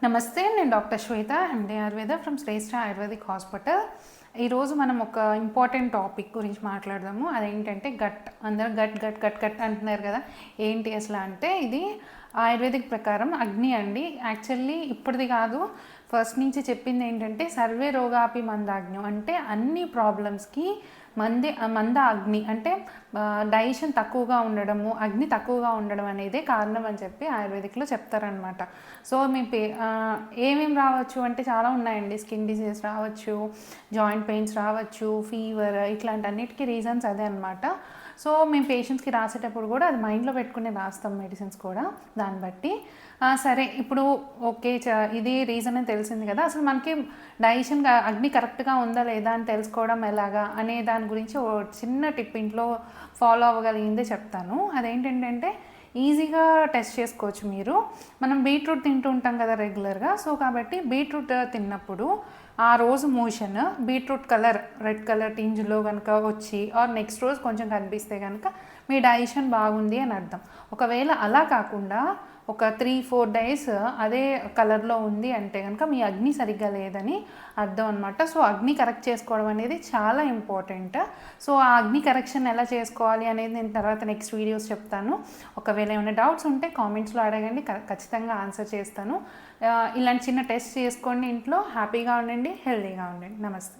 నమస్తే, నేను doctor Shweta, MD Ayurveda from Shreshtha ayurvedic hospital. ఈరోజు మనం ఒక ఇంపార్టెంట్ టాపిక్ గురించి మాట్లాడదాము. అదేంటంటే గట్. అందరూ గట్ గట్ గట్ గట్ అంటున్నారు కదా, ఏంటి అసలు అంటే ఇది ఆయుర్వేదిక్ ప్రకారం అగ్ని అండి. యాక్చువల్లీ ఇప్పటిది కాదు, ఫస్ట్ నుంచి చెప్పింది ఏంటంటే సర్వే రోగాపి మందాగ్ని, అంటే అన్ని ప్రాబ్లమ్స్కి మంద అగ్ని అంటే డైజెషన్ తక్కువగా ఉండడము, అగ్ని తక్కువగా ఉండడం అనేదే కారణం అని చెప్పి ఆయుర్వేదిక్లో చెప్తారనమాట. సో ఏమేమి రావచ్చు అంటే చాలా ఉన్నాయండి. స్కిన్ డిసీజ్ రావచ్చు, జాయింట్ పెయిన్స్ రావచ్చు, ఫీవర్, ఇట్లాంటి అన్నిటికీ రీజన్స్ అదే అనమాట. సో మేము పేషెంట్స్కి రాసేటప్పుడు కూడా అది మైండ్లో పెట్టుకుని రాస్తాం, మెడిసిన్స్ కూడా దాన్ని బట్టి. సరే, ఇప్పుడు ఓకే, ఇది రీజన్ అని తెలిసింది కదా, అసలు మనకి డైజెషన్ అగ్ని కరెక్ట్గా ఉందా లేదా అని తెలుసుకోవడం ఎలాగా అనే దాని గురించి ఓ చిన్న టిప్ ఇంట్లో ఫాలో అవ్వగలిగిందే చెప్తాను. అదేంటంటే ఈజీగా టెస్ట్ చేసుకోవచ్చు మీరు. మనం బీట్రూట్ తింటూ ఉంటాం కదా రెగ్యులర్గా, సో కాబట్టి బీట్రూట్ తిన్నప్పుడు ఆ రోజు motion beetroot colour red colour టింజ్లో కనుక వచ్చి ఆర్ నెక్స్ట్ రోజు కొంచెం కనిపిస్తే కనుక మీ డైజెషన్ బాగుంది అని అర్థం. ఒకవేళ అలా కాకుండా ఒక 3-4 డేస్ అదే కలర్లో ఉంది అంటే కనుక మీ అగ్ని సరిగ్గా లేదని అర్థం అనమాట. సో అగ్ని కరెక్ట్ చేసుకోవడం అనేది చాలా ఇంపార్టెంట్. సో ఆ అగ్ని కరెక్షన్ ఎలా చేసుకోవాలి అనేది నేను తర్వాత నెక్స్ట్ వీడియోస్ చెప్తాను. ఒకవేళ ఏమైనా డౌట్స్ ఉంటే కామెంట్స్లో అడగండి, ఖచ్చితంగా ఆన్సర్ చేస్తాను. ఇలాంటి చిన్న టెస్ట్ చేసుకోండి ఇంట్లో. హ్యాపీగా ఉండండి, హెల్తీగా ఉండండి. నమస్తే.